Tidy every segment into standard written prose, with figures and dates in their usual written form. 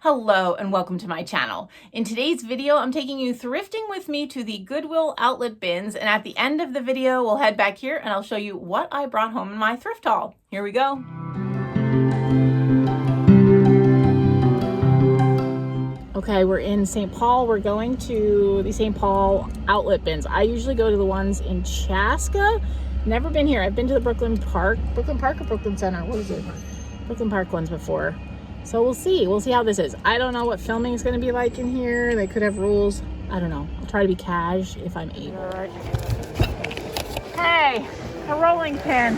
Hello and welcome to my channel. In today's video, I'm taking you thrifting with me to the Goodwill outlet bins, and at the end of the video, we'll head back here and I'll show you what I brought home in my thrift haul. Here we go. Okay, we're in St. Paul. We're going to the St. Paul outlet bins. I usually go to the ones in Chaska. Never been here. I've been to the Brooklyn Park or Brooklyn Center. What is it? Brooklyn Park ones before. So we'll see how this is. I don't know what filming is going to be like in here. They could have rules. I don't know. I'll try to be cash if I'm able. All right. Hey, a rolling pin.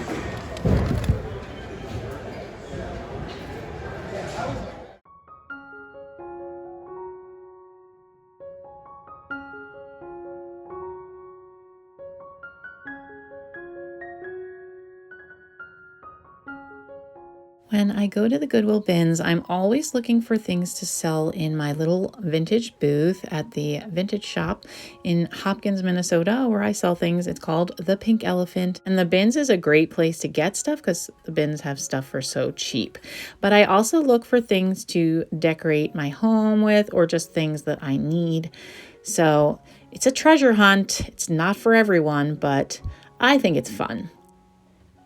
When I go to the Goodwill bins, I'm always looking for things to sell in my little vintage booth at the vintage shop in Hopkins, Minnesota, where I sell things. It's called the Pink Elephant. And the bins is a great place to get stuff because the bins have stuff for so cheap. But I also look for things to decorate my home with or just things that I need. So it's a treasure hunt. It's not for everyone, but I think it's fun.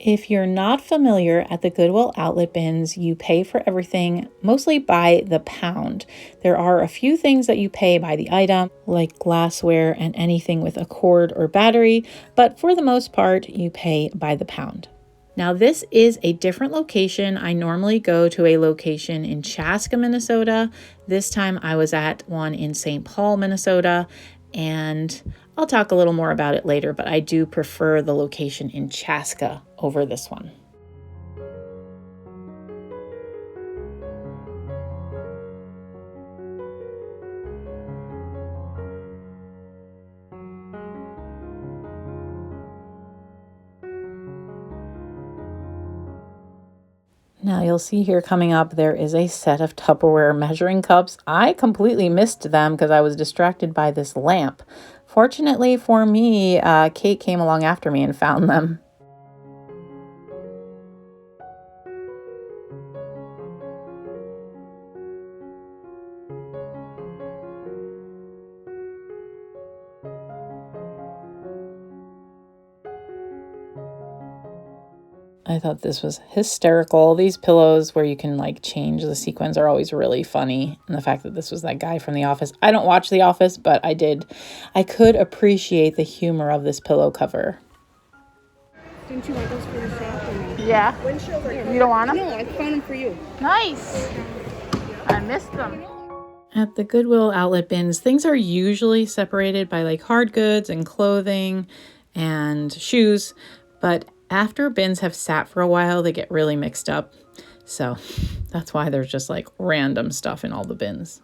If you're not familiar, at the Goodwill outlet bins, you pay for everything mostly by the pound. There are a few things that you pay by the item, like glassware and anything with a cord or battery, but for the most part, you pay by the pound. Now, this is a different location. I normally go to a location in Chaska, Minnesota. This time I was at one in St. Paul, Minnesota, and I'll talk a little more about it later, but I do prefer the location in Chaska over this one. Now you'll see here coming up, there is a set of Tupperware measuring cups. I completely missed them because I was distracted by this lamp. Fortunately for me, Kate came along after me and found them. I thought this was hysterical. These pillows where you can like change the sequins are always really funny. And the fact that this was that guy from The Office. I don't watch The Office, but I could appreciate the humor of this pillow cover. Didn't you want those for the shop or no? Yeah. You don't want them? No, I found them for you. Nice. I missed them. At the Goodwill outlet bins, things are usually separated by like hard goods and clothing and shoes, but after bins have sat for a while, they get really mixed up. So that's why there's just like random stuff in all the bins.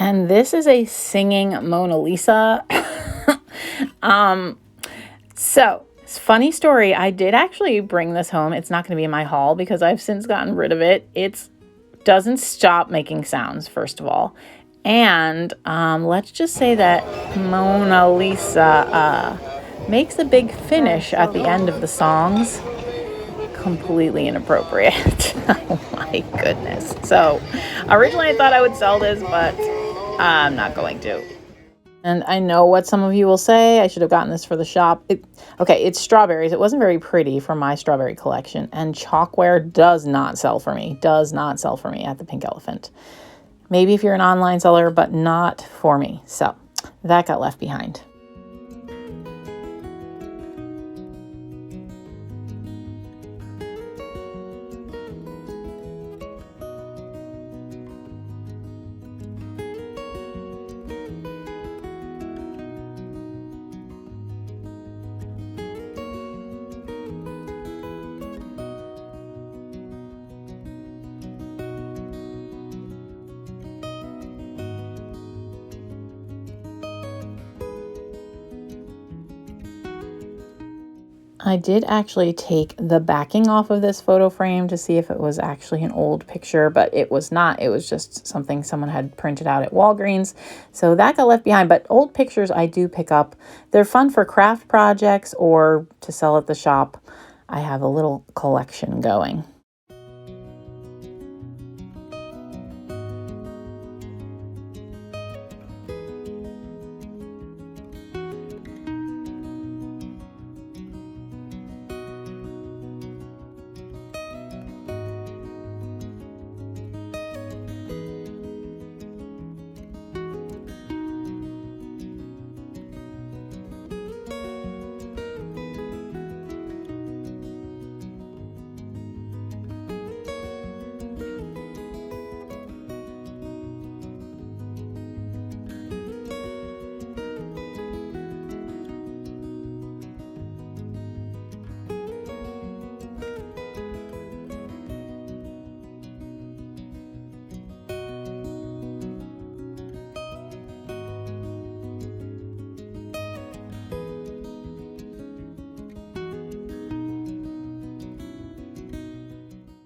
And this is a singing Mona Lisa. So funny story. I did actually bring this home. It's not going to be in my haul because I've since gotten rid of it. It doesn't stop making sounds, first of all. And let's just say that Mona Lisa makes a big finish at the end of the songs. Completely inappropriate. Oh my goodness. So originally I thought I would sell this, but I'm not going to. And I know what some of you will say. I should have gotten this for the shop. Okay, it's strawberries. It wasn't very pretty for my strawberry collection. And chalkware does not sell for me. Does not sell for me at the Pink Elephant. Maybe if you're an online seller, but not for me. So that got left behind. I did actually take the backing off of this photo frame to see if it was actually an old picture, but it was not. It was just something someone had printed out at Walgreens. So that got left behind, but old pictures I do pick up. They're fun for craft projects or to sell at the shop. I have a little collection going.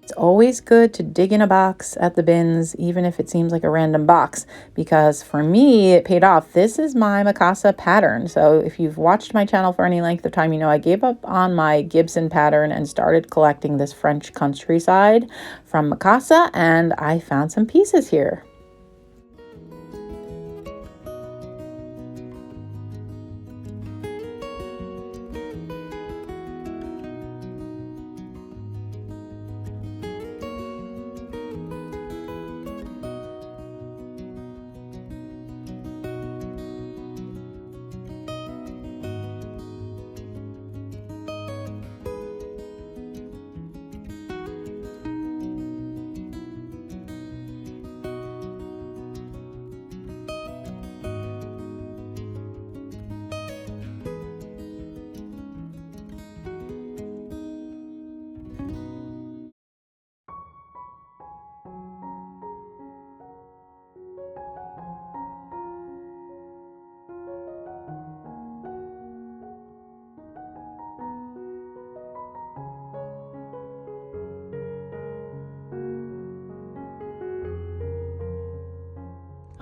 It's always good to dig in a box at the bins, even if it seems like a random box, because for me, it paid off. This is my Mikasa pattern. So if you've watched my channel for any length of time, you know I gave up on my Gibson pattern and started collecting this French countryside from Mikasa, and I found some pieces here.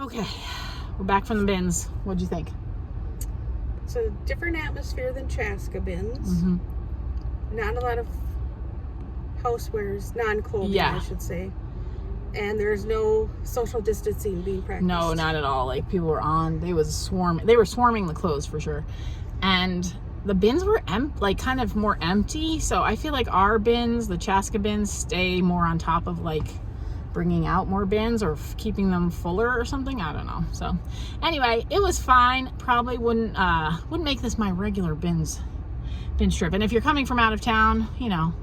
Okay, we're back from the bins. What'd you think? It's a different atmosphere than Chaska bins. Mm-hmm. Not a lot of housewares, non-clothing, Yeah. I should say. And there's no social distancing being practiced. No, not at all. Like, people were they were swarming the clothes for sure. And the bins were kind of more empty. So I feel like our bins, the Chaska bins, stay more on top of like bringing out more bins or keeping them fuller or something. I don't know. So anyway, it was fine. Probably wouldn't make this my regular bin strip. And if you're coming from out of town, you know,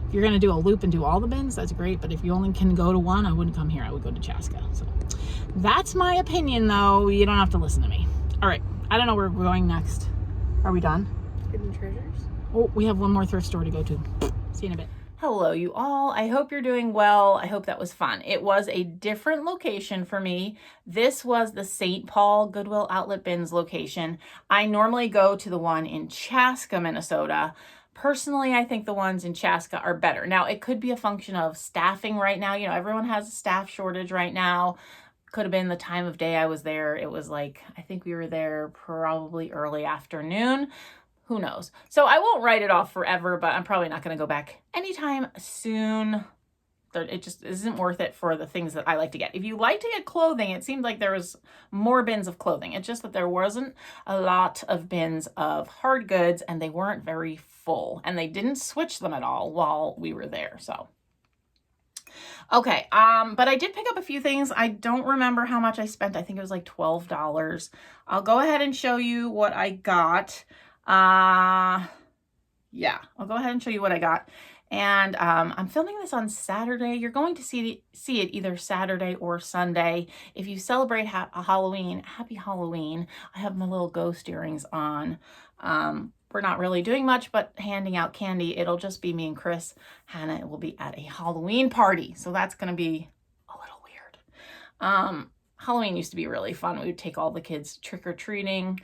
if you're gonna do a loop and do all the bins, that's great. But if you only can go to one, I wouldn't come here. I would go to Chaska. So that's my opinion, though. You don't have to listen to me. All right, I don't know where we're going next. Are we done? Hidden treasures? Oh, we have one more thrift store to go to. See you in a bit. Hello, you all. I hope you're doing well. I hope that was fun. It was a different location for me. This was the St. Paul Goodwill Outlet Bins location. I normally go to the one in Chaska, Minnesota. Personally, I think the ones in Chaska are better. Now, it could be a function of staffing right now. You know, everyone has a staff shortage right now. Could have been the time of day I was there. It was like, I think we were there probably early afternoon. Who knows? So I won't write it off forever, but I'm probably not going to go back anytime soon. It just isn't worth it for the things that I like to get. If you like to get clothing, it seemed like there was more bins of clothing. It's just that there wasn't a lot of bins of hard goods, and they weren't very full, and they didn't switch them at all while we were there. So okay, but I did pick up a few things. I don't remember how much I spent. I think it was like $12. I'll go ahead and show you what I got. Yeah, I'll go ahead and show you what I got. And I'm filming this on Saturday. You're going to see it either Saturday or Sunday. If you celebrate Halloween, happy Halloween. I have my little ghost earrings on. We're not really doing much but handing out candy. It'll just be me and Chris. Hannah will be at a Halloween party, so that's going to be a little weird. Halloween used to be really fun. We would take all the kids trick-or-treating.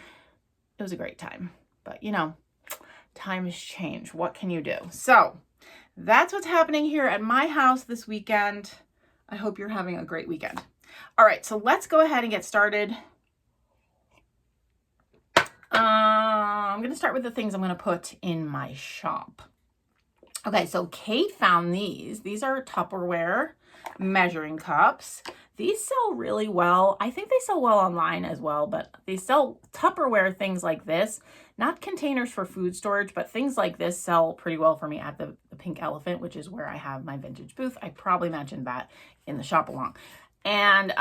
It was a great time. But, you know, times change. What can you do? So that's what's happening here at my house this weekend. I hope you're having a great weekend. All right, so let's go ahead and get started. I'm going to start with the things I'm going to put in my shop. Okay, so Kate found these. These are Tupperware measuring cups. These sell really well. I think they sell well online as well, but they sell Tupperware things like this. Not containers for food storage, but things like this sell pretty well for me at the Pink Elephant, which is where I have my vintage booth. I probably mentioned that in the shop along. And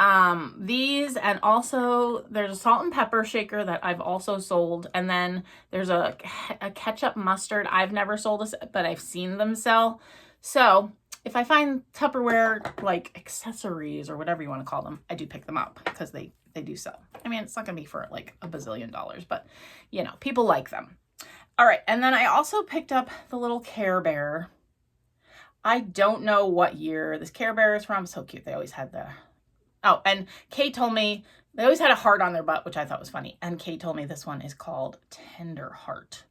these, and also there's a salt and pepper shaker that I've also sold. And then there's a ketchup mustard. I've never sold this, but I've seen them sell. So if I find Tupperware like accessories or whatever you want to call them, I do pick them up because they do sell. I mean, it's not gonna be for like $1 bazillion, but you know, people like them. All right, and then I also picked up the little Care Bear. I don't know what year this Care Bear is from. So cute. They always had the, oh, and Kate told me they always had a heart on their butt, which I thought was funny. And Kate told me this one is called Tender Heart.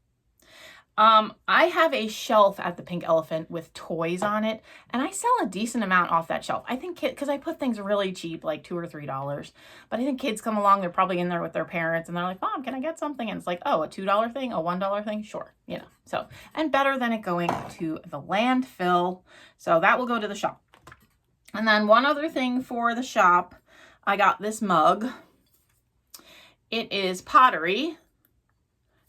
I have a shelf at the Pink Elephant with toys on it, and I sell a decent amount off that shelf. I think because I put things really cheap, like $2 or $3, but I think kids come along, they're probably in there with their parents, and they're like, Mom, can I get something? And it's like, oh, a $2 thing, a $1 thing? Sure, you know. So, and better than it going to the landfill. So that will go to the shop. And then one other thing for the shop, I got this mug. It is pottery.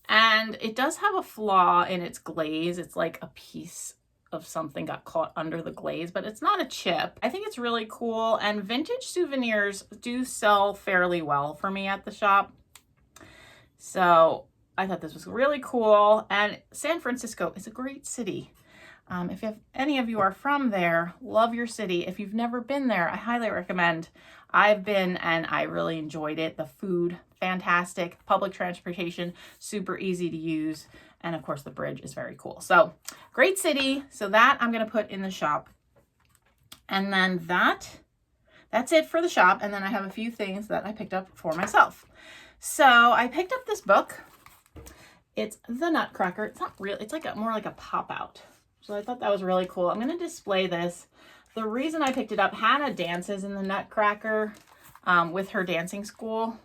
And it does have a flaw in its glaze. It's like a piece of something got caught under the glaze, but it's not a chip. I think it's really cool. And vintage souvenirs do sell fairly well for me at the shop. So I thought this was really cool. And San Francisco is a great city. If any of you are from there, love your city. If you've never been there, I highly recommend. I've been and I really enjoyed it. The food, fantastic. Public transportation, super easy to use. And of course, the bridge is very cool. So great city. So that I'm going to put in the shop. And then that's it for the shop. And then I have a few things that I picked up for myself. So I picked up this book. It's The Nutcracker. It's not real. It's like more like a pop out. So I thought that was really cool. I'm going to display this. The reason I picked it up, Hannah dances in the Nutcracker with her dancing school.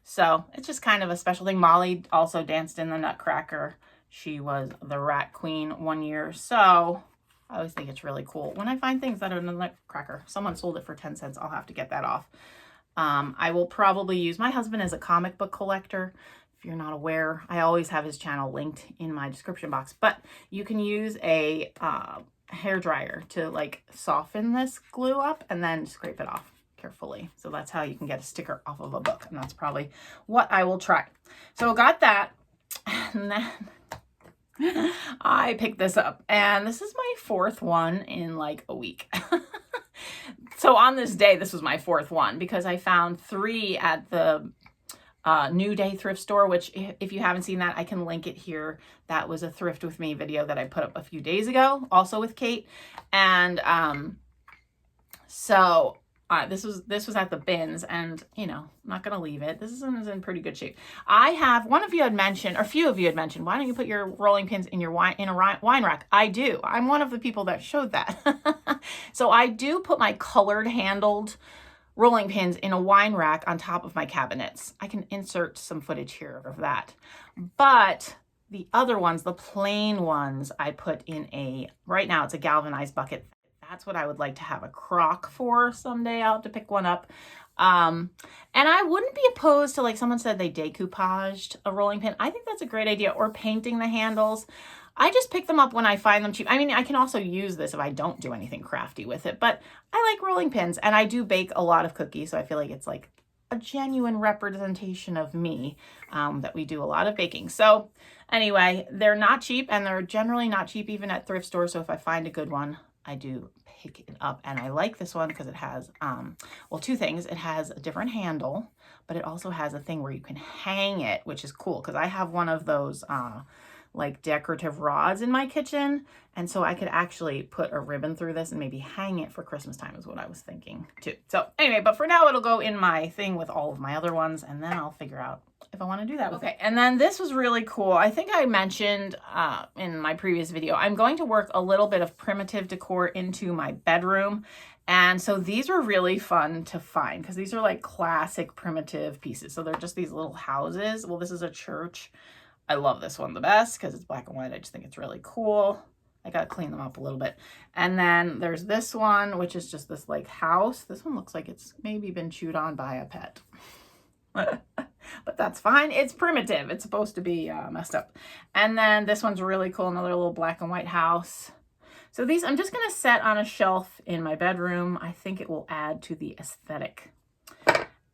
So it's just kind of a special thing. Molly also danced in the Nutcracker. She was the Rat Queen one year. So I always think it's really cool. When I find things that are in the Nutcracker, someone sold it for 10 cents, I'll have to get that off. I will probably use, my husband is a comic book collector. If you're not aware, I always have his channel linked in my description box, but you can use a hair dryer to like soften this glue up and then scrape it off carefully. So that's how you can get a sticker off of a book. And that's probably what I will try. So I got that. And then I picked this up, and this is my 4th one in like a week. So on this day, this was my 4th one because I found 3 at the New Day thrift store, which if you haven't seen that, I can link it here. That was a thrift with me video that I put up a few days ago, also with Kate. And so this was at the bins, and you know, I'm not gonna leave it. This is in pretty good shape. I have, one of you had mentioned, or a few of you had mentioned, why don't you put your rolling pins in your wine rack? I do. I'm one of the people that showed that. So I do put my colored handled rolling pins in a wine rack on top of my cabinets. I can insert some footage here of that. But the other ones, the plain ones, I put in a, right now it's a galvanized bucket. That's what I would like to have a crock for someday. I'll have to pick one up. And I wouldn't be opposed to, like someone said, they decoupaged a rolling pin. I think that's a great idea. Or painting the handles. I just pick them up when I find them cheap. I mean, I can also use this if I don't do anything crafty with it, but I like rolling pins, and I do bake a lot of cookies. So I feel like it's like a genuine representation of me, that we do a lot of baking. So anyway, they're not cheap, and they're generally not cheap even at thrift stores. So if I find a good one, I do pick it up. And I like this one because it has, well, 2 things. It has a different handle, but it also has a thing where you can hang it, which is cool because I have one of those, like decorative rods in my kitchen. And so I could actually put a ribbon through this and maybe hang it for Christmas time is what I was thinking too. So anyway, but for now it'll go in my thing with all of my other ones, and then I'll figure out if I want to do that. Okay, and then this was really cool. I think I mentioned in my previous video, I'm going to work a little bit of primitive decor into my bedroom. And so these were really fun to find because these are like classic primitive pieces. So they're just these little houses. Well, this is a church. I love this one the best because it's black and white. I just think it's really cool. I got to clean them up a little bit. And then there's this one, which is just this like house. This one looks like it's maybe been chewed on by a pet. But that's fine. It's primitive. It's supposed to be messed up. And then this one's really cool. Another little black and white house. So these I'm just going to set on a shelf in my bedroom. I think it will add to the aesthetic.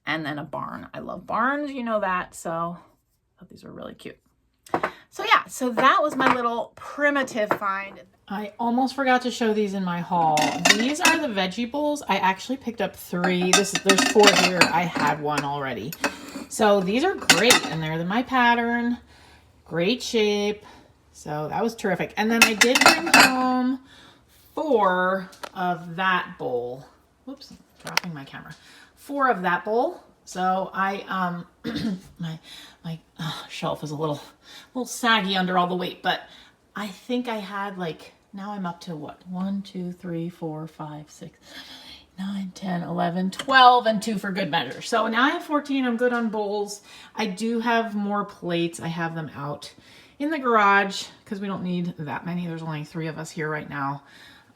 And then a barn. I love barns. You know that. So I thought these were really cute. So yeah, so that was my little primitive find. I almost forgot to show these in my haul. These are the veggie bowls. I actually picked up 3. There's 4 here. I had one already. So these are great, and they're my pattern. Great shape. So that was terrific. And then I did bring home 4 of that bowl. Whoops, I'm dropping my camera. 4 of that bowl. So I, my shelf is a little saggy under all the weight, but I think I had like, now I'm up to what? 1, 2, 3, 4, 5, 6, 9, 10, 11, 12, and 2 for good measure. So now I have 14. I'm good on bowls. I do have more plates. I have them out in the garage because we don't need that many. There's only 3 of us here right now.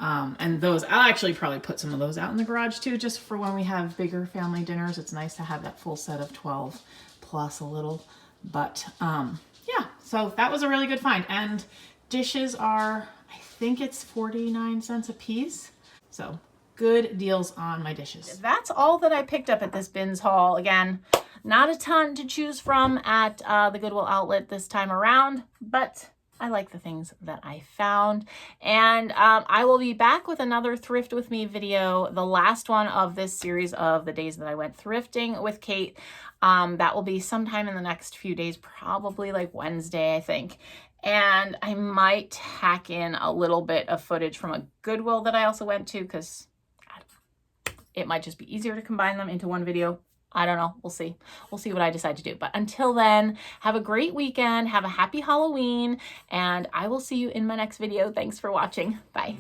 And those, I'll actually probably put some of those out in the garage too, just for when we have bigger family dinners. It's nice to have that full set of 12 plus a little, but yeah, so that was a really good find. And dishes are, I think it's 49 cents a piece. So good deals on my dishes. That's all that I picked up at this bins haul. Again, not a ton to choose from at the Goodwill outlet this time around, but I like the things that I found. And I will be back with another Thrift With Me video, the last one of this series of the days that I went thrifting with Kate. That will be sometime in the next few days, probably like Wednesday, I think. And I might hack in a little bit of footage from a Goodwill that I also went to, because it might just be easier to combine them into one video. I don't know. We'll see. We'll see what I decide to do. But until then, have a great weekend. Have a happy Halloween. And I will see you in my next video. Thanks for watching. Bye.